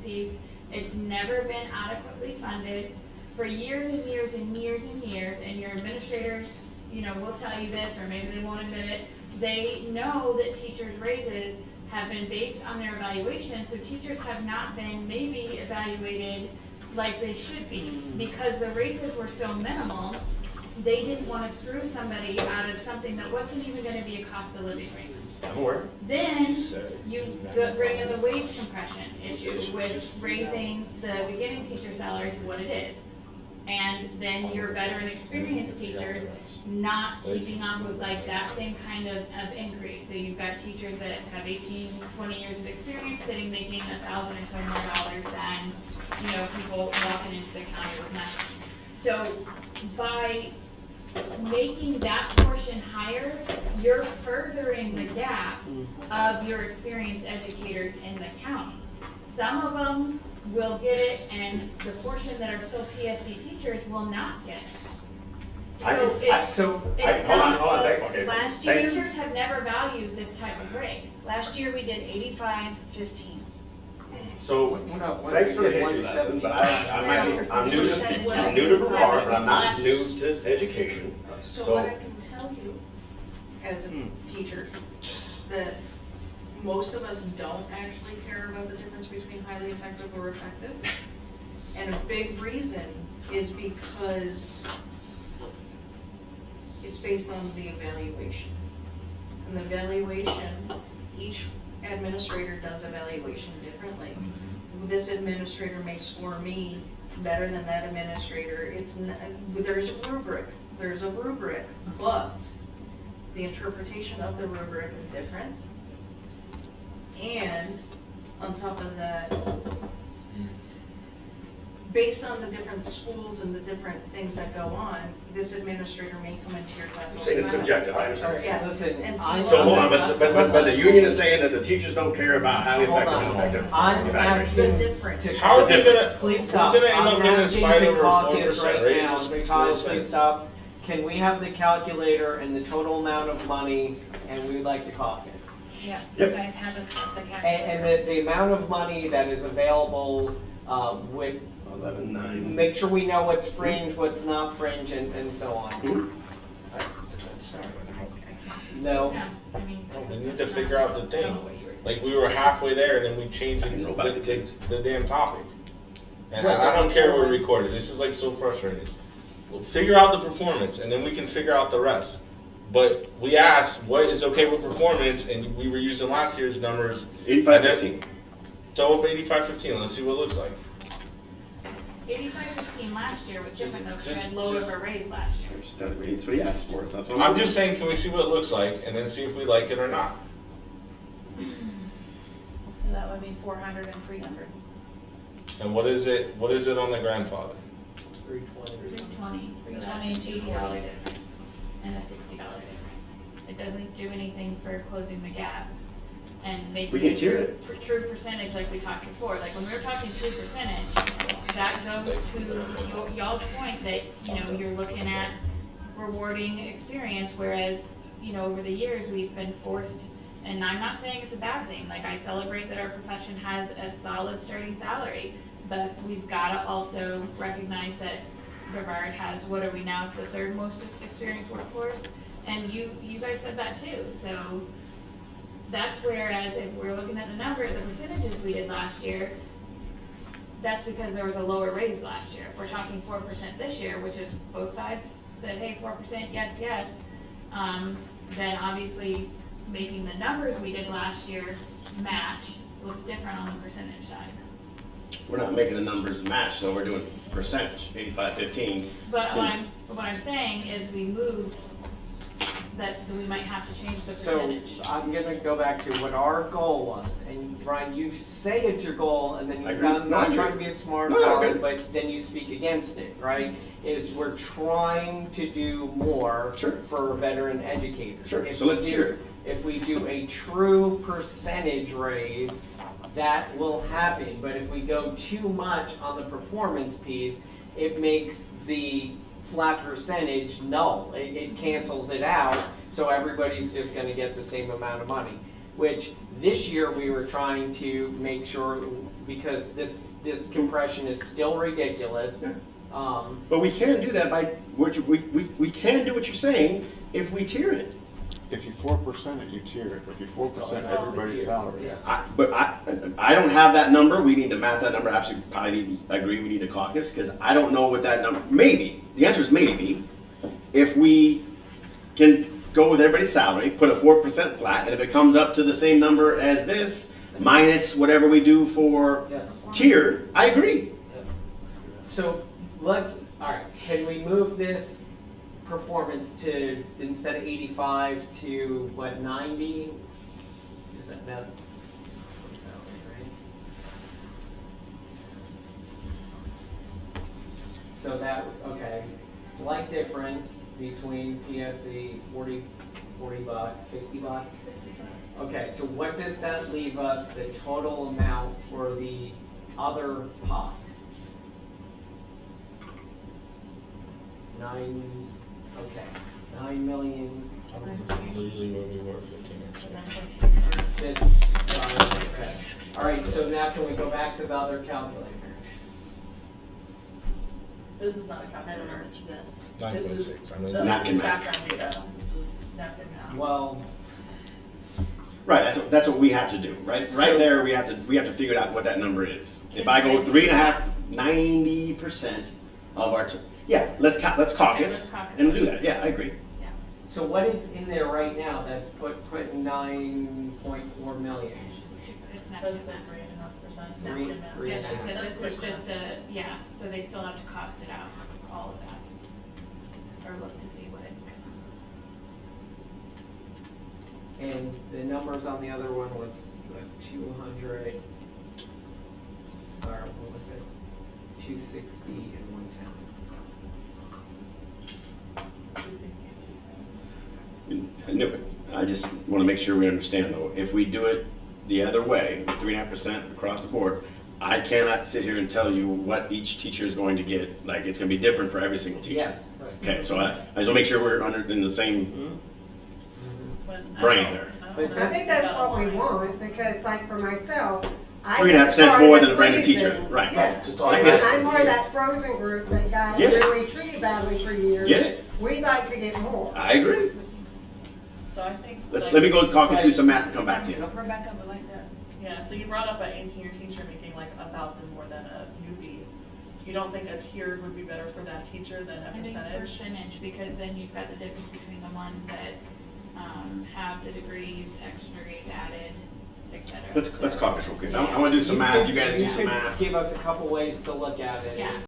piece. It's never been adequately funded for years and years and years and years, and your administrators, you know, will tell you this, or maybe they won't admit it. They know that teachers' raises have been based on their evaluation, so teachers have not been maybe evaluated like they should be, because the raises were so minimal. They didn't want to screw somebody out of something that wasn't even going to be a cost of living raise. Then you bring in the wage compression issue with raising the beginning teacher salary to what it is. And then your veteran experienced teachers not keeping up with like that same kind of increase. So you've got teachers that have 18, 20 years of experience sitting making $1,000 or so more dollars than, you know, people walking into the county with nothing. So by making that portion higher, you're furthering the gap of your experienced educators in the county. Some of them will get it, and the portion that are still PSC teachers will not get it. So it's not. Last year, Teachers have never valued this type of raise. last year we did 85-15. So, thanks for the history lesson, but I'm new to Brevard, but I'm not new to education. So what I can tell you as a teacher, that most of us don't actually care about the difference between highly effective or effective. And a big reason is because it's based on the evaluation. And the evaluation, each administrator does evaluation differently. This administrator may score me better than that administrator. There's a rubric, but the interpretation of the rubric is different. And on top of that, based on the different schools and the different things that go on, this administrator may come into your class. You're saying it's subjective, I understand. Yes. Listen, And So hold on, but the union is saying that the teachers don't care about highly effective and effective I'm evaluation. The asking difference. to. How are we gonna, Please we're stop. gonna end up I'm in this asking fight to over caucus 4% right raise? now. This makes Kyle, no please sense. stop. Can we have the calculator and the total amount of money, and we would like to caucus? Yeah, Yep. you guys have the calculator. And the amount of money that is available, with, 11.9. make sure we know what's fringe, what's not fringe, and so on. No, No, I mean. We need to figure out the I thing. don't know what you were saying. Like, we were halfway there and then we changed I can go back to the damn topic. And Well, I don't care what we performance. recorded, this is like so frustrating. We'll figure out the performance and then we can figure out the rest. But we asked what is okay with performance, and we were using last year's numbers. 85-15. So 85-15, let's see what it looks like. 85-15 last year was different though, because we Just- had lower of a raise last year. That's what he asked for, that's what I'm just saying, can we see what it looks like and then see if we like it or not? So that would be 400 and 300. And what is it on the grandfather? 320. 320, so that's an $80 difference and a $60 difference. It doesn't do anything for closing the gap and making We can it tier true percentage like we talked before. Like when we were talking true percentage, that goes to y'all's point that, you know, you're looking at rewarding experience, whereas, you know, over the years we've been forced, and I'm not saying it's a bad thing, like I celebrate that our profession has a solid starting salary, but we've got to also recognize that Brevard has, what are we now, the third most experienced workforce? And you guys said that too, so that's whereas if we're looking at the number, the percentages we did last year, that's because there was a lower raise last year. If we're talking 4% this year, which is both sides said, hey, 4%, yes, yes, then obviously making the numbers we did last year match looks different on the percentage side. We're not making the numbers match, so we're doing percentage, 85-15. But what I'm saying is we moved that we might have to change the So percentage. I'm gonna go back to what our goal was, and Brian, you say it's your goal, and then I you're agree. not, No, I not agree. trying to be a smart No, aleck, good. but then you speak against it, right? Is we're trying to do more Sure. for veteran educators. Sure, If so let's we tier do- it. If we do a true percentage raise, that will happen, but if we go too much on the performance piece, it makes the flat percentage null. It cancels it out, so everybody's just gonna get the same amount of money. which this year we were trying to make sure, because this compression is still ridiculous. But we can do that by, we can do what you're saying if we tier it. If you 4% it, you tier it. If you 4% everybody's salary. But I don't have that number. We need to math that number. Actually, I agree we need a caucus because I don't know what that number, maybe, the answer is maybe, if we can go with everybody's salary, put a 4% flat, and if it comes up to the same number as this, minus whatever we do for Yes. tier, I agree. So all right, can we move this performance to, instead of 85 to what, 90? Is that right? So that, okay, slight difference between PSE, 40 bucks, 50 bucks? Okay, so what does that leave us, the total amount for the other pot? 9 million. Literally where we were 15 minutes ago. Okay. All right, so now can we go back to the other calculator? This is not a I don't know calculator. what you got. This is 9.6. I mean, the Napkin math. background data. This is napkin math. Well, Right, that's what we have to do, right? Right there, we have to figure out what that number is. If I go 3.5, 90% of our, yeah, let's caucus caucus. and do that. Yeah, I agree. so what is in there right now that's putting 9.4 million? It's not. That's the 3.5% Three- napkin math. three Yeah, and a she half. said That's this is quick just yeah, so they still have to cost it out, all of that. Or look to see what it's gonna. And the numbers on the other one was what, 200, or what was it? 260 and 110. 260. No, but I just want to make sure we understand though, if we do it the other way, 3.5% across the board, I cannot sit here and tell you what each teacher is going to get. Like, it's going to be different for every single teacher. Yes. Okay, so I just want to make sure we're in the same brain there. But I think that's what we want, because like for myself, I. 3.5% was is part more of than a brand new freezing. teacher, right. Yes, It's all I get it. I'm part of that frozen group that got Get it. really treated badly for years. Get it? We'd like to get more. I agree. So I think. Let like- me go to caucus, do some math, and come back to you. Rebecca, but like that. Yeah, so you brought up an 18-year teacher making like 1,000 more than a newbie. You don't think a tiered would be better for that teacher than a I think percentage? because then you've got the difference between the ones that have the degrees, extra degrees added, et cetera. Let's caucus real quick. I want to do some math. You guys do some could math. give us a couple ways to look at it. Yeah.